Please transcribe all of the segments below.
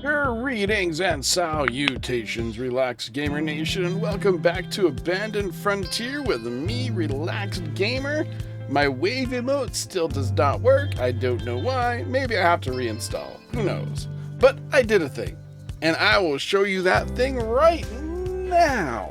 Greetings and salutations, Relaxed Gamer Nation, and welcome back to Abandoned Frontier with me, Relaxed Gamer. My wave emote still does not work. I don't know why. Maybe I have to reinstall. Who knows? But I did a thing, and I will show you that thing right now.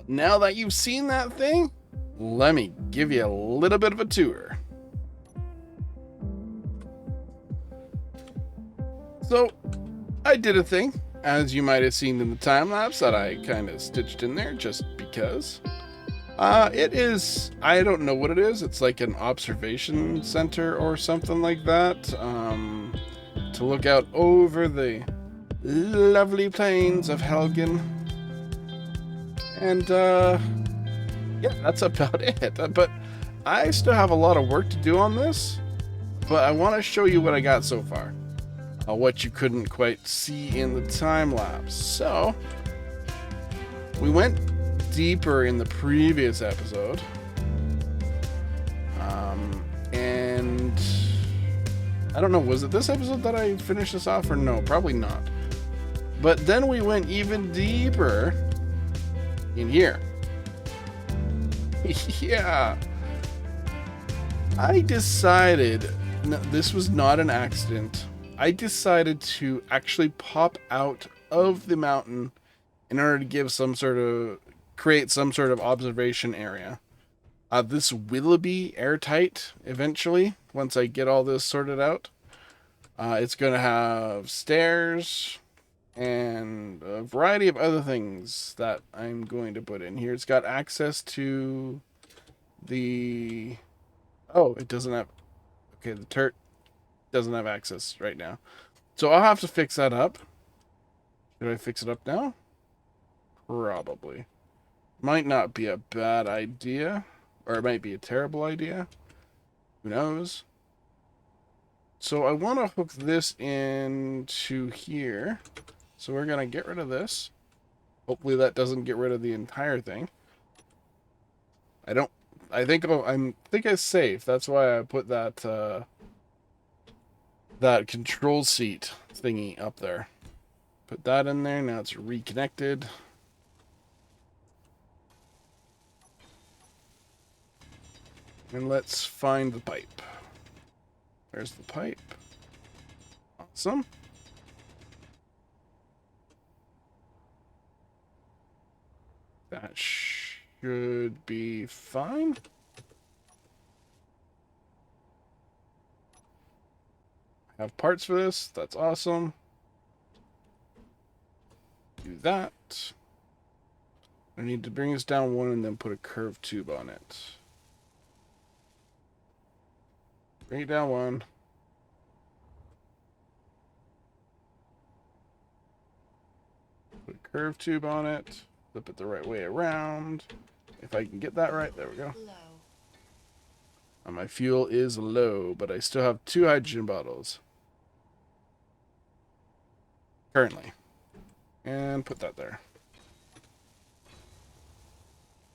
Now that you've seen that thing, let me give you a little bit of a tour. So, I did a thing, as you might have seen in the time lapse that I kind of stitched in there just because. It is, I don't know what it is. It's like an observation center or something like that. To look out over the lovely plains of Helgen. And, yeah, that's about it. But I still have a lot of work to do on this. But I want to show you what I got so far. What you couldn't quite see in the time lapse. So, we went deeper in the previous episode. And I don't know, was it this episode that I finished this off or no? Probably not. But then we went even deeper in here. Yeah. I decided, no, this was not an accident. I decided to actually pop out of the mountain in order to give create some sort of observation area. This will be airtight eventually, once I get all this sorted out. It's going to have stairs and a variety of other things that I'm going to put in here. It's got access to the... Oh, it doesn't have... Okay, the turret doesn't have access right now. So I'll have to fix that up. Should I fix it up now? Probably. Might not be a bad idea. Or it might be a terrible idea. Who knows? So I want to hook this into here. So we're going to get rid of this. Hopefully that doesn't get rid of the entire thing. I think it's safe. That's why I put that that control seat thingy up there. Put that in there. Now it's reconnected. And let's find the pipe. There's the pipe. Awesome. That should be fine. I have parts for this. That's awesome. Do that. I need to bring this down one and then put a curved tube on it. Bring it down one. Put a curved tube on it. Flip it the right way around. If I can get that right, there we go. My fuel is low, but I still have 2 hydrogen bottles. Currently. And put that there.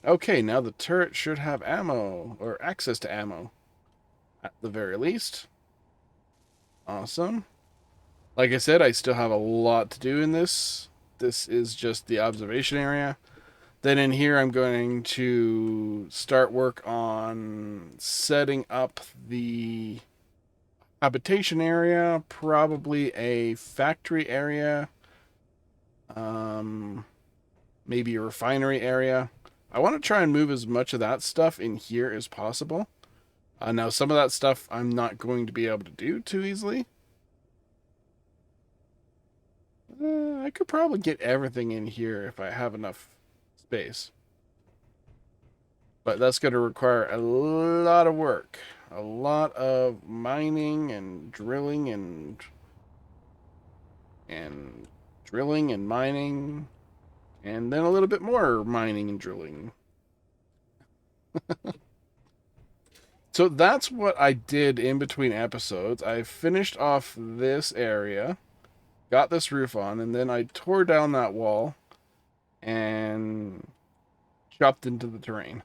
Okay, now the turret should have ammo, or access to ammo. At the very least. Awesome. Like I said, I still have a lot to do in this. This is just the observation area. Then in here, I'm going to start work on setting up the habitation area, probably a factory area, maybe a refinery area. I want to try and move as much of that stuff in here as possible. Now, some of that stuff I'm not going to be able to do too easily. I could probably get everything in here if I have enough space. But that's going to require a lot of work. A lot of mining and drilling and drilling and mining. And then a little bit more mining and drilling. So that's what I did in between episodes. I finished off this area, got this roof on, and then I tore down that wall and chopped into the terrain.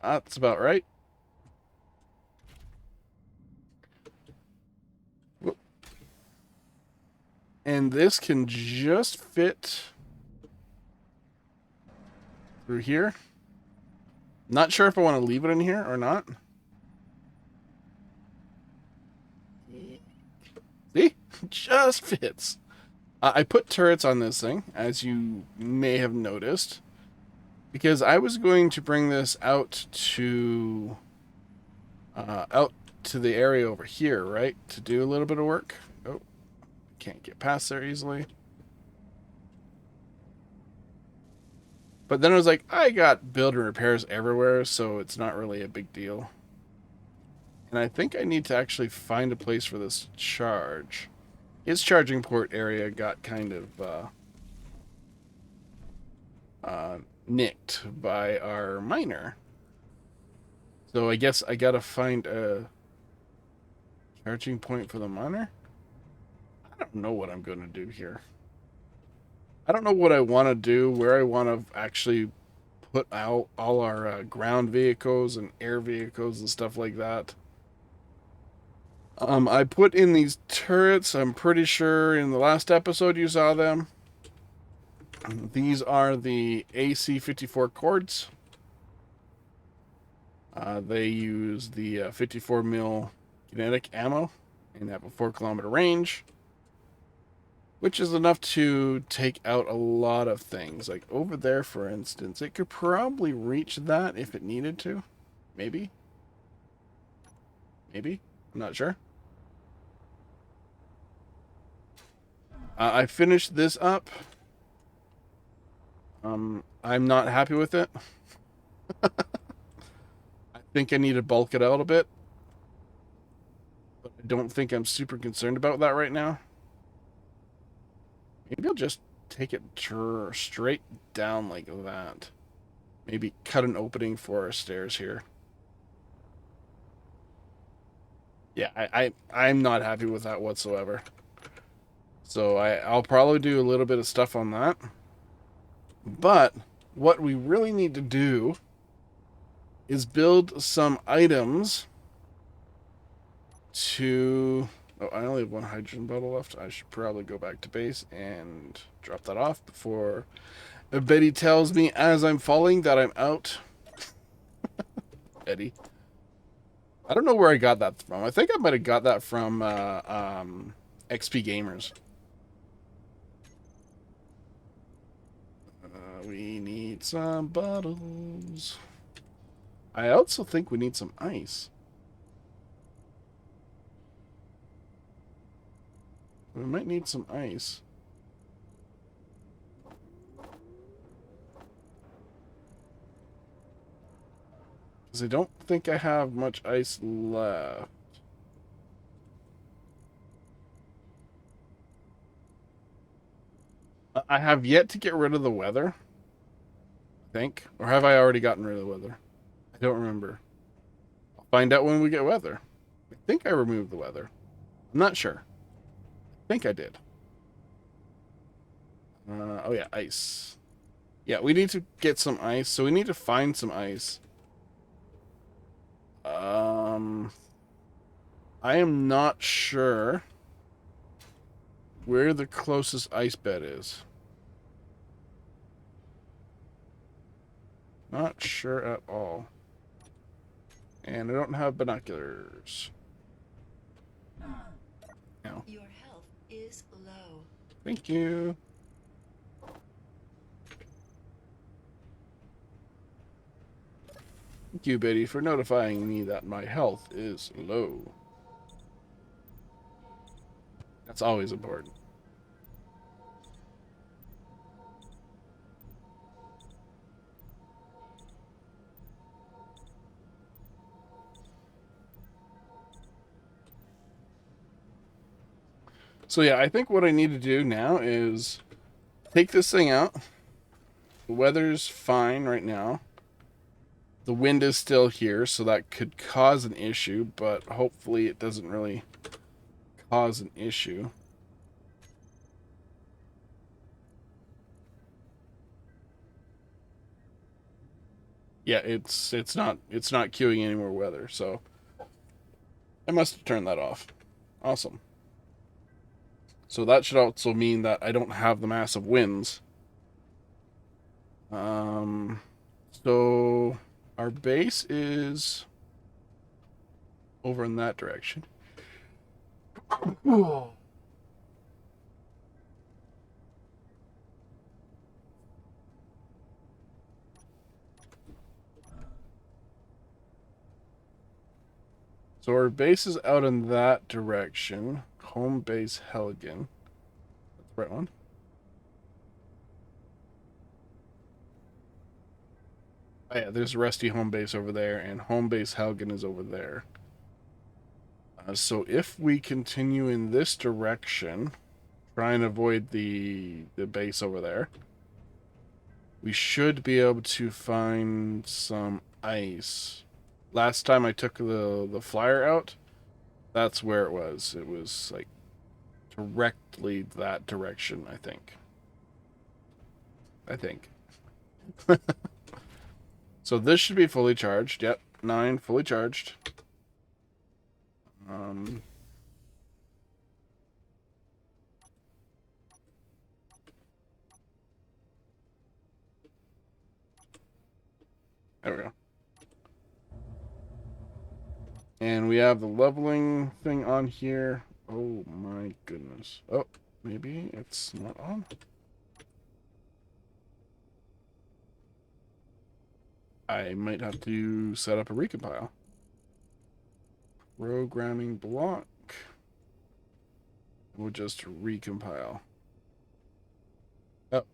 That's about right. Whoop. And this can just fit through here. Not sure if I want to leave it in here or not. See? Just fits. I put turrets on this thing, as you may have noticed. Because I was going to bring this out to the area over here, right? To do a little bit of work. Oh, can't get past there easily. But then I was like, I got build and repairs everywhere, so it's not really a big deal. And I think I need to actually find a place for this to charge. His charging port area got kind of nicked by our miner. So I guess I gotta find a charging point for the miner? I don't know what I'm gonna do here. I don't know what I want to do, where I want to actually put out all our ground vehicles and air vehicles and stuff like that. I put in these turrets. I'm pretty sure in the last episode you saw them. These are the AC-54 cords. They use the 54 mil kinetic ammo and have a 4-kilometer range, which is enough to take out a lot of things. Like over there, for instance, it could probably reach that if it needed to. Maybe. Maybe. I'm not sure. I finished this up. I'm not happy with it. I think I need to bulk it out a bit. But I don't think I'm super concerned about that right now. Maybe I'll just take it straight down like that. Maybe cut an opening for our stairs here. Yeah, I'm not happy with that whatsoever. So I'll probably do a little bit of stuff on that. But what we really need to do is build some items to... Oh, I only have one hydrogen bottle left. I should probably go back to base and drop that off before Betty tells me as I'm falling that I'm out. Betty. I don't know where I got that from. I think I might have got that from XP Gamers. We need some bottles. I also think we need some ice. We might need some ice. Because I don't think I have much ice left. I have yet to get rid of the weather. I think. Or have I already gotten rid of the weather? I don't remember. I'll find out when we get weather. I think I removed the weather. I'm not sure. I think I did. Oh yeah, ice. Yeah, we need to get some ice, so we need to find some ice. I am not sure where the closest ice bed is. Not sure at all. And I don't have binoculars. No. Your health is low. Thank you. Thank you, Betty, for notifying me that my health is low. That's always important. So yeah, I think what I need to do now is take this thing out. The weather's fine right now. The wind is still here, so that could cause an issue, but hopefully it doesn't really cause an issue. Yeah, it's not queuing any more weather, so I must have turned that off. Awesome. So that should also mean that I don't have the massive winds. So our base is over in that direction. So our base is out in that direction. Home base Helgen. That's the right one. Oh yeah, there's Rusty home base over there, and home base Helgen is over there. So if we continue in this direction, try and avoid the base over there, we should be able to find some ice. Last time I took the flyer out, that's where it was. It was like directly that direction, I think. So this should be fully charged. Yep, 9 fully charged. There we go. And we have the leveling thing on here. Oh my goodness. Oh, maybe it's not on. I might have to set up a recompile. Programming block. We'll just recompile. Oh,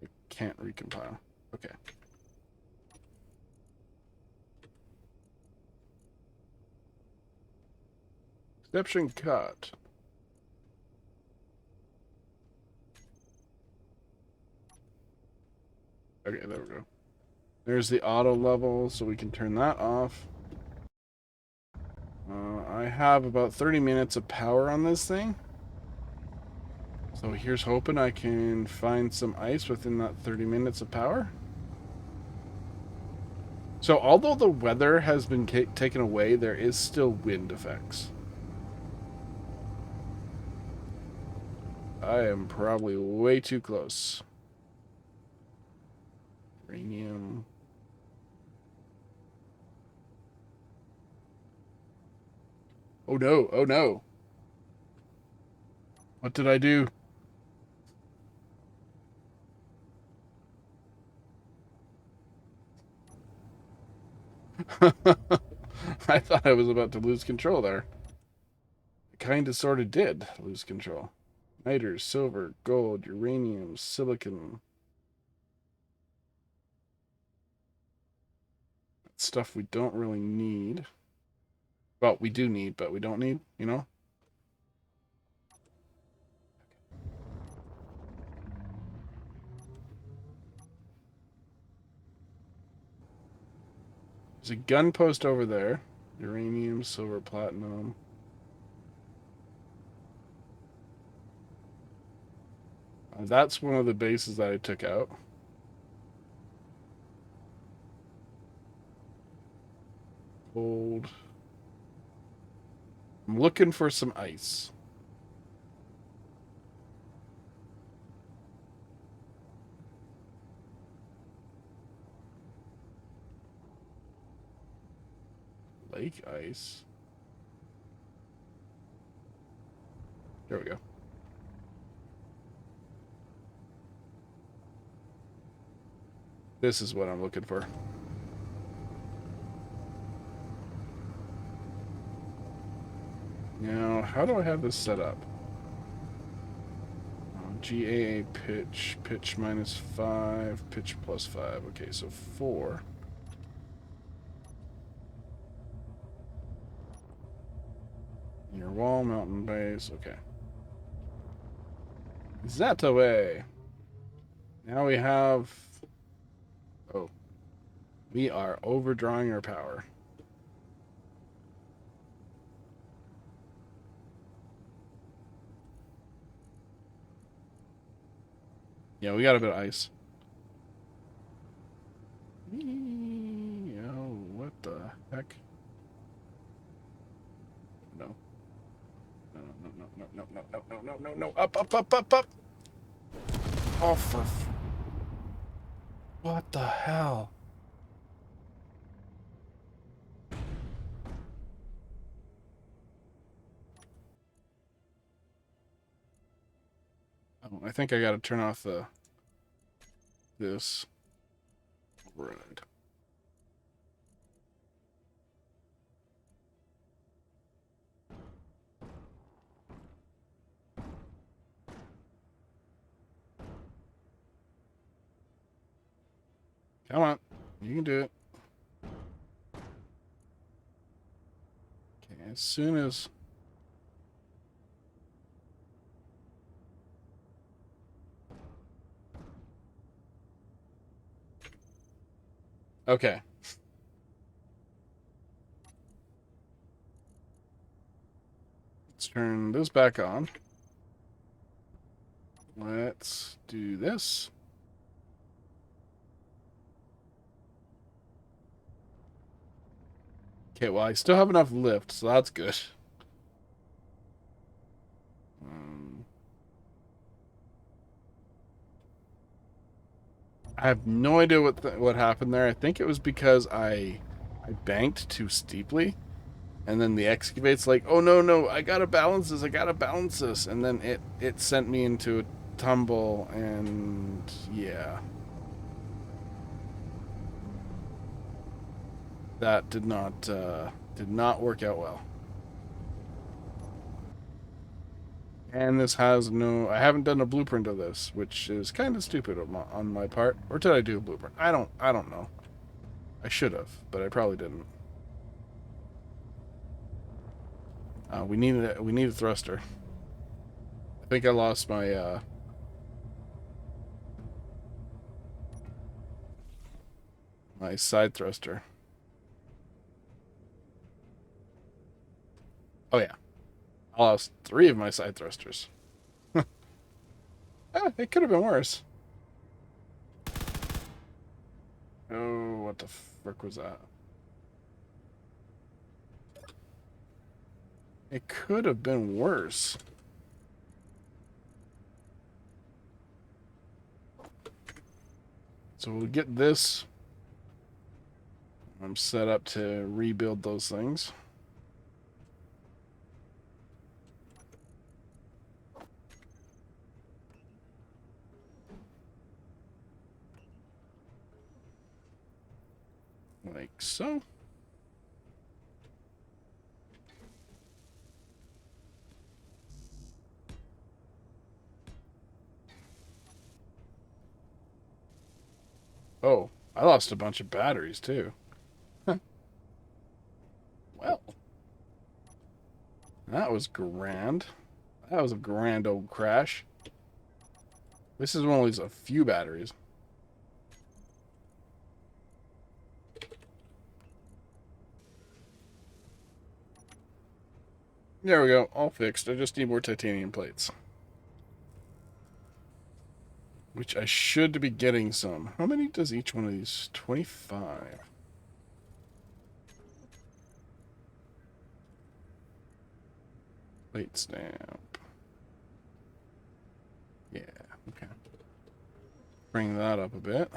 I can't recompile. Okay. Exception cut. Okay, there we go. There's the auto level, so we can turn that off. I have about 30 minutes of power on this thing. So here's hoping I can find some ice within that 30 minutes of power. So although the weather has been taken away, there is still wind effects. I am probably way too close. Uranium. Oh no, oh no. What did I do? I thought I was about to lose control there. I kinda sorta did lose control. Niters, silver, gold, uranium, silicon. That's stuff we don't really need. Well, we do need, but we don't need, you know? There's a gun post over there. Uranium, silver, platinum. That's one of the bases that I took out. Gold. I'm looking for some ice. Lake ice. There we go. This is what I'm looking for. Now, how do I have this set up? GAA pitch, pitch -5, pitch +5. Okay, so 4. Your wall, mountain base. Okay. That away. Now we have... Oh. We are overdrawing our power. Yeah, we got a bit of ice. Oh, what the heck? No. No, no, no, no, no, no, no, no, no, no, no. Up, up, up, up, up. Oh, for... What the hell? Oh, I think I gotta turn off the... This. Right. Come on. You can do it. Okay, as soon as... Okay. Let's turn this back on. Let's do this. Okay, well, I still have enough lift, so that's good. I have no idea what happened there. I think it was because I banked too steeply, and then the excavate's like, oh no, I gotta balance this, and then it sent me into a tumble, and yeah, that did not work out well. And this has no, I haven't done a blueprint of this, which is kind of stupid on my part. Or did I do a blueprint? I don't know. I should have, but I probably didn't. We need a thruster. I think I lost my side thruster. Oh yeah, I lost 3 of my side thrusters. It could have been worse. Oh, what the frick was that? It could have been worse. So we'll get this. I'm set up to rebuild those things. Like so. Oh, I lost a bunch of batteries too. Well, that was grand. That was a grand old crash. This is only a few batteries. There we go, all fixed. I just need more titanium plates. Which I should be getting some. How many does each one of these? 25. Plate stamp. Yeah, okay. Bring that up a bit.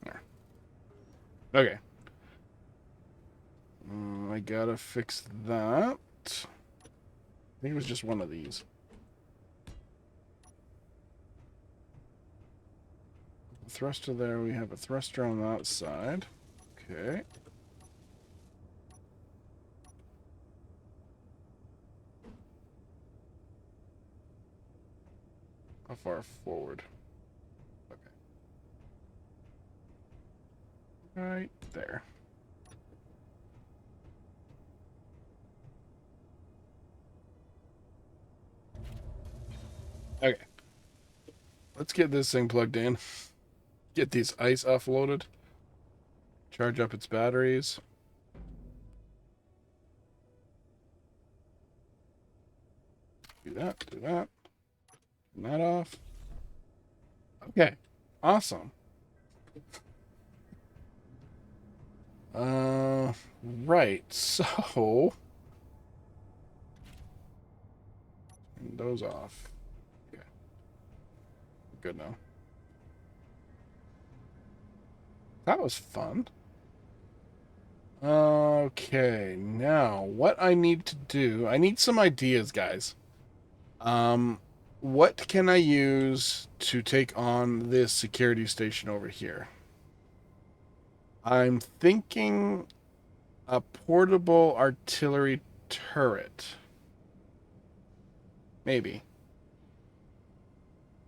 There. Okay. I gotta fix that. I think it was just one of these. Thruster there. We have a thruster on that side. Okay. How far forward? Okay. Right there. Okay. Let's get this thing plugged in. Get these ice offloaded. Charge up its batteries. Do that, do that. Turn that off. Okay. Awesome. Right. So, turn those off. Okay. Good now. That was fun. Okay, now what I need to do, I need some ideas, guys. Um, what can I use to take on this security station over here? I'm thinking a portable artillery turret. Maybe.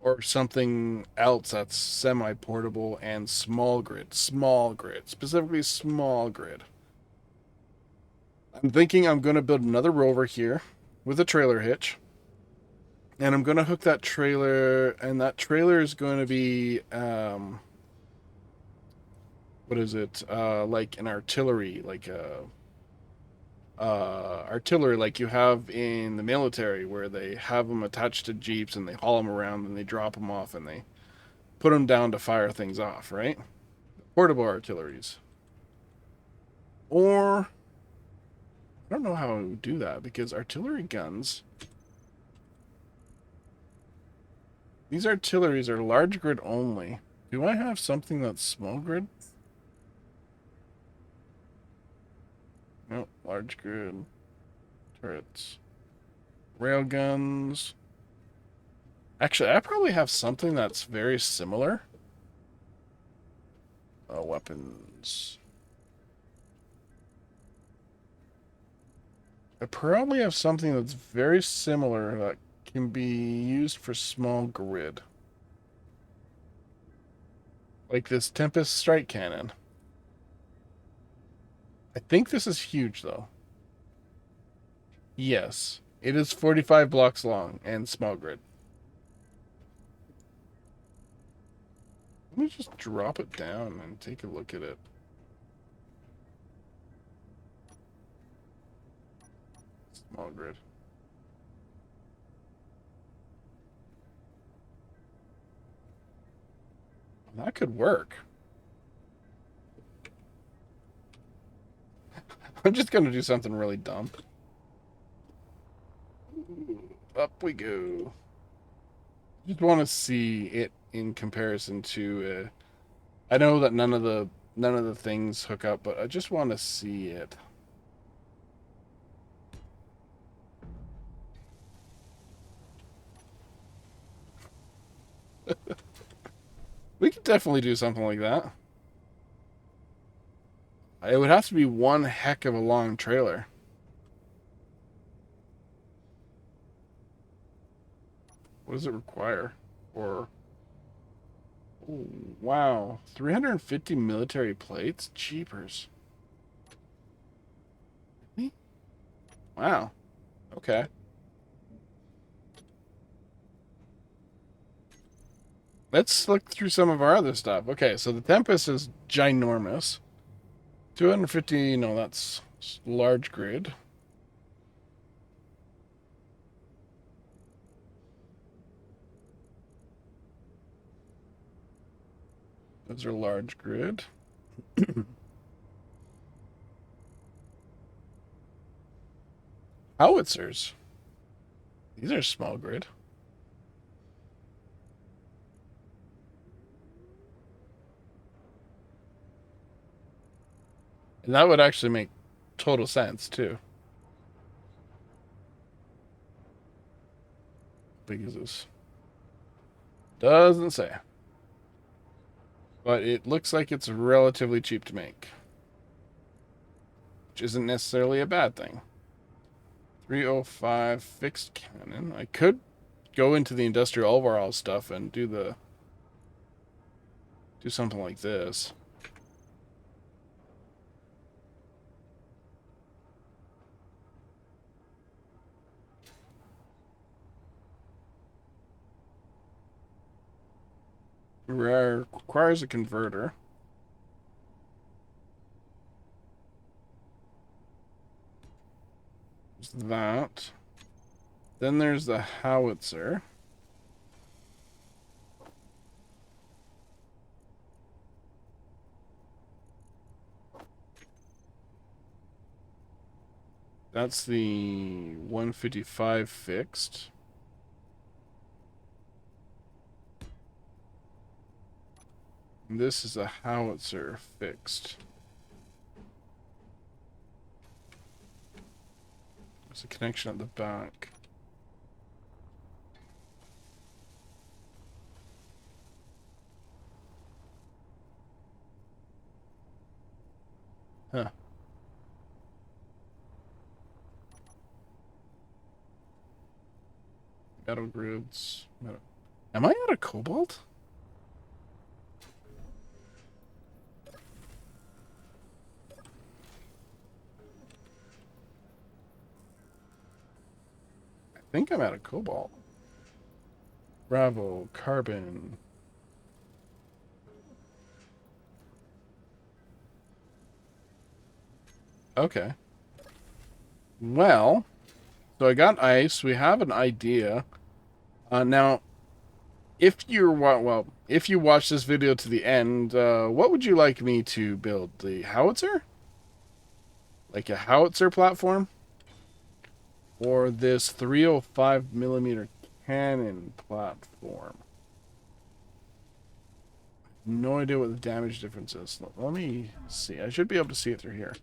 Or something else that's semi-portable and small grid. Small grid. Specifically small grid. I'm thinking I'm going to build another rover here with a trailer hitch. And I'm going to hook that trailer, and that trailer is going to be, what is it? Like an artillery, like a artillery like you have in the military, where they have them attached to jeeps and they haul them around and they drop them off and they put them down to fire things off, right? Portable artilleries. Or I don't know how I would do that, because artillery guns, these artilleries are large grid only. Do I have something that's small grid? No, large grid. Turrets. Railguns. Actually, I probably have something that's very similar. Weapons. I probably have something that's very similar that can be used for small grid. Like this Tempest Strike Cannon. I think this is huge, though. Yes. It is 45 blocks long and small grid. Let me just drop it down and take a look at it. Small grid. That could work. I'm just going to do something really dumb. Up we go. Just want to see it in comparison to. I know that none of the things hook up, but I just want to see it. We could definitely do something like that. It would have to be one heck of a long trailer. What does it require? Or oh, wow, 350 military plates? Jeepers. Wow. Okay. Let's look through some of our other stuff. Okay, so the Tempest is ginormous. 250, no, that's large grid. Those are large grid. Howitzers. These are small grid. And that would actually make total sense, too. How big is this? Doesn't say. But it looks like it's relatively cheap to make, which isn't necessarily a bad thing. 305 fixed cannon. I could go into the industrial overall stuff and do something like this. Requires a converter. There's that. Then there's the howitzer. That's the 155 fixed. And this is a howitzer fixed. There's a connection at the back. Huh. Metal grids. Metal. Am I out of cobalt? I think I'm out of cobalt. Bravo, carbon. Okay. Well, so I got ice. We have an idea. Now, if if you watch this video to the end, what would you like me to build? The howitzer? Like a howitzer platform? Or this 305 millimeter cannon platform? No idea what the damage difference is. Let me see. I should be able to see it through here.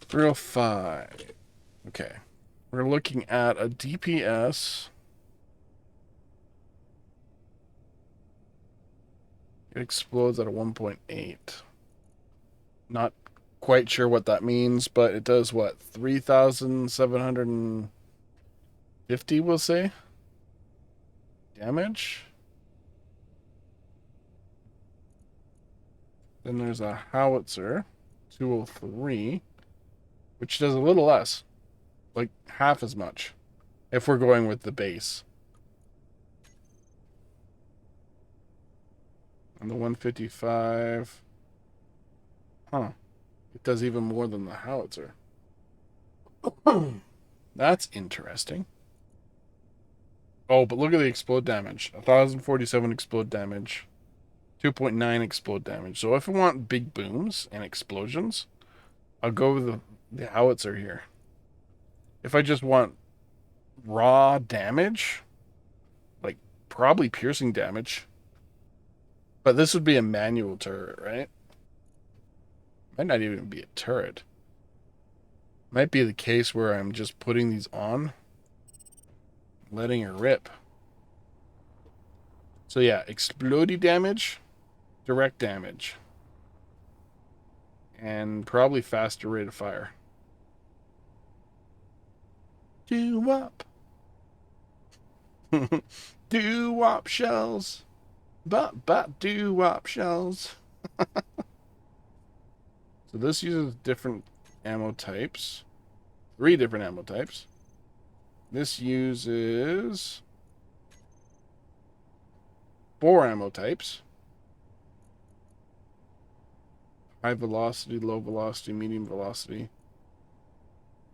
305. Okay. We're looking at a DPS. It explodes at a 1.8. Not quite sure what that means, but it does what? 3,750, we'll say? Damage? Then there's a howitzer, 203, which does a little less. Like half as much. If we're going with the base. And the 155. Huh. It does even more than the howitzer. That's interesting. Oh, but look at the explode damage. 1,047 explode damage. 2.9 explode damage. So if I want big booms and explosions, I'll go with the howitzer here. If I just want raw damage, like probably piercing damage. But this would be a manual turret, right? Might not even be a turret. Might be the case where I'm just putting these on, letting it rip. So yeah, explodey damage, direct damage, and probably faster rate of fire. Do-wop. Do-wop shells. But do-wop shells. So this uses different ammo types. 3 different ammo types. This uses 4 ammo types. High velocity, low velocity, medium velocity.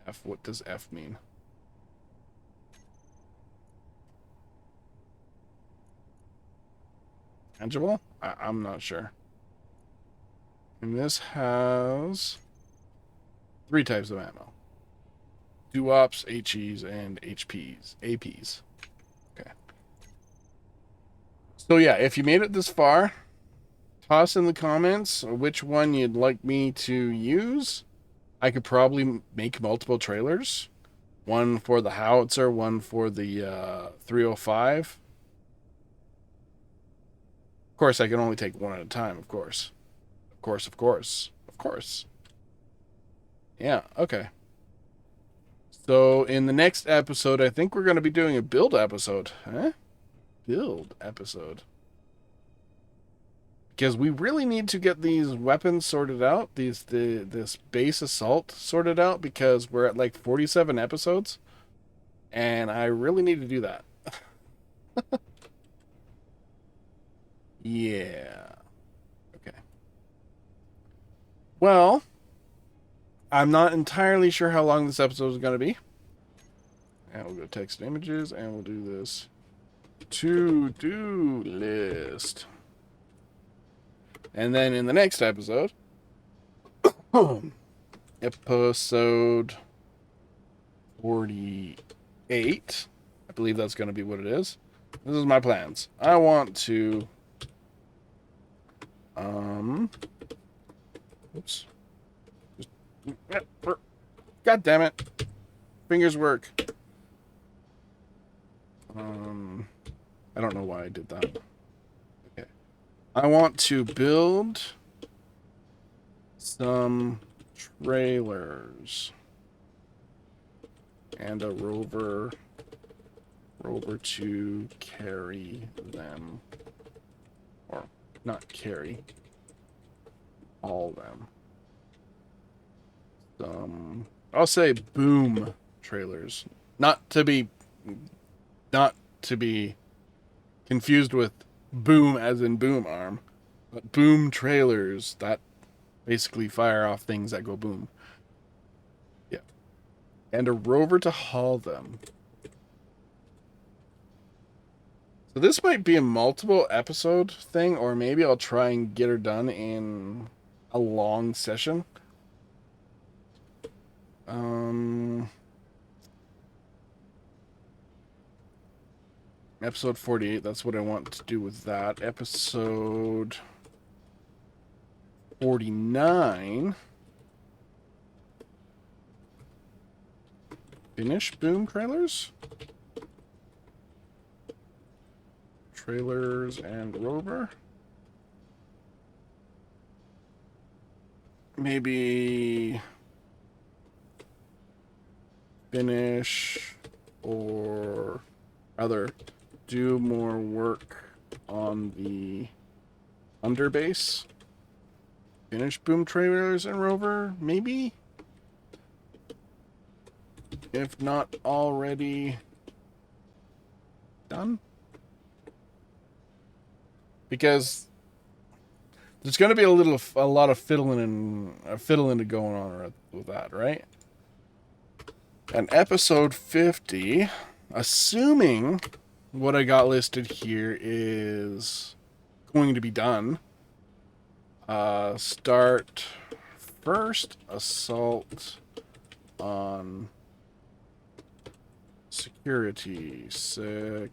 F, what does F mean? Tangible? I'm not sure. And this has 3 types of ammo. Duops, HEs, and HPs. APs. Okay. So yeah, if you made it this far, toss in the comments which one you'd like me to use. I could probably make multiple trailers. One for the howitzer, one for the 305. Of course, I can only take one at a time, of course. Of course, of course. Of course. Yeah, okay. So in the next episode, I think we're going to be doing a build episode. Huh? Build episode. Because we really need to get these weapons sorted out, this base assault sorted out, because we're at like 47 episodes, and I really need to do that. Yeah. Okay. Well, I'm not entirely sure how long this episode is going to be. And we'll go text images, and we'll do this to-do list. And then in the next episode, episode 48, I believe that's going to be what it is. This is my plans. I want to, oops. God damn it. Fingers work. I don't know why I did that. Okay. I want to build some trailers and a rover Rover to carry them. Or not carry. All them. I'll say boom trailers. Not to be confused with boom as in boom arm, but boom trailers that basically fire off things that go boom. Yeah. And a rover to haul them. So this might be a multiple episode thing, or maybe I'll try and get her done in a long session. Episode 48, that's what I want to do with that. Episode 49. Finish boom trailers? Trailers and rover? Maybe finish or rather do more work on the underbase. Finish boom trailers and rover, maybe? If not already done? Because there's going to be a lot of fiddling going on with that, right? And episode 50, assuming what I got listed here is going to be done. Start first assault on security station.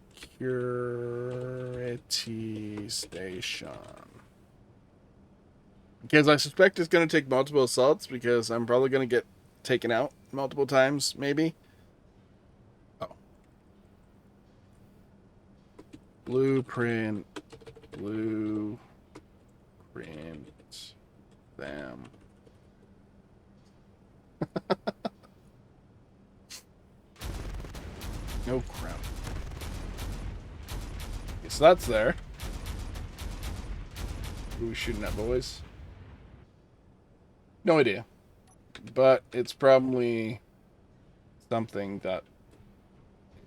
Because I suspect it's going to take multiple assaults because I'm probably going to get taken out multiple times, maybe. Oh. Blueprint them. No crap. Okay, so that's there. Who are we shooting at, boys? No idea. But it's probably something that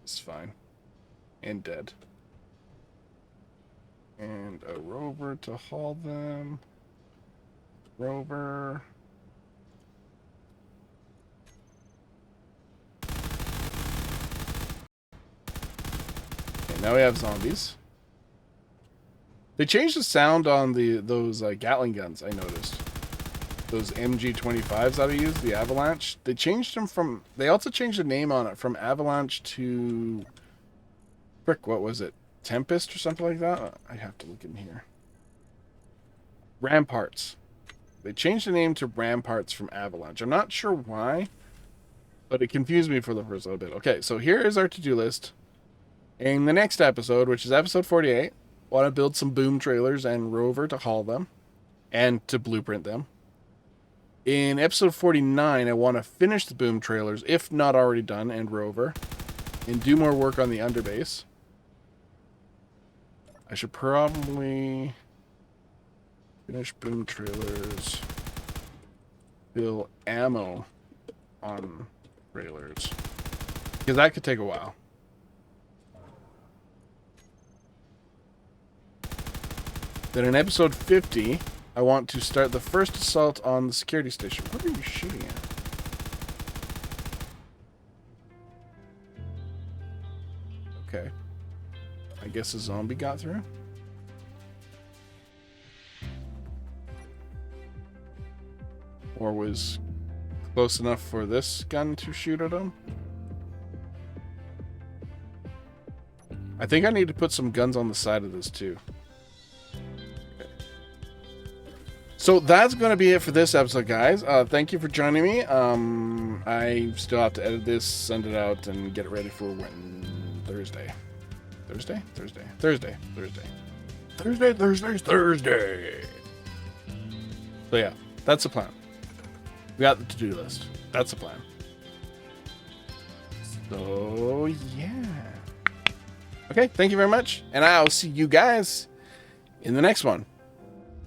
is fine. And dead. And a rover to haul them. Rover. Okay, now we have zombies. They changed the sound on those Gatling guns, I noticed. Those MG25s that I use, the Avalanche. They changed them from... They also changed the name on it from Avalanche to... Frick, what was it? Tempest or something like that? I have to look in here. Ramparts. They changed the name to Ramparts from Avalanche. I'm not sure why, but it confused me for the first little bit. Okay, so here is our to-do list. In the next episode, which is episode 48, I want to build some boom trailers and rover to haul them and to blueprint them. In episode 49, I want to finish the boom trailers, if not already done, and rover, and do more work on the underbase. I should probably finish boom trailers, fill ammo on trailers, because that could take a while. Then in episode 50, I want to start the first assault on the security station. What are you shooting at? Okay. I guess a zombie got through. Or was close enough for this gun to shoot at him. I think I need to put some guns on the side of this too. So that's going to be it for this episode, guys. Thank you for joining me. I still have to edit this, send it out, and get it ready for Thursday. Thursday. So yeah, that's the plan. We got the to-do list. That's the plan. So yeah. Okay, thank you very much. And I'll see you guys in the next one.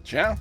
Ciao.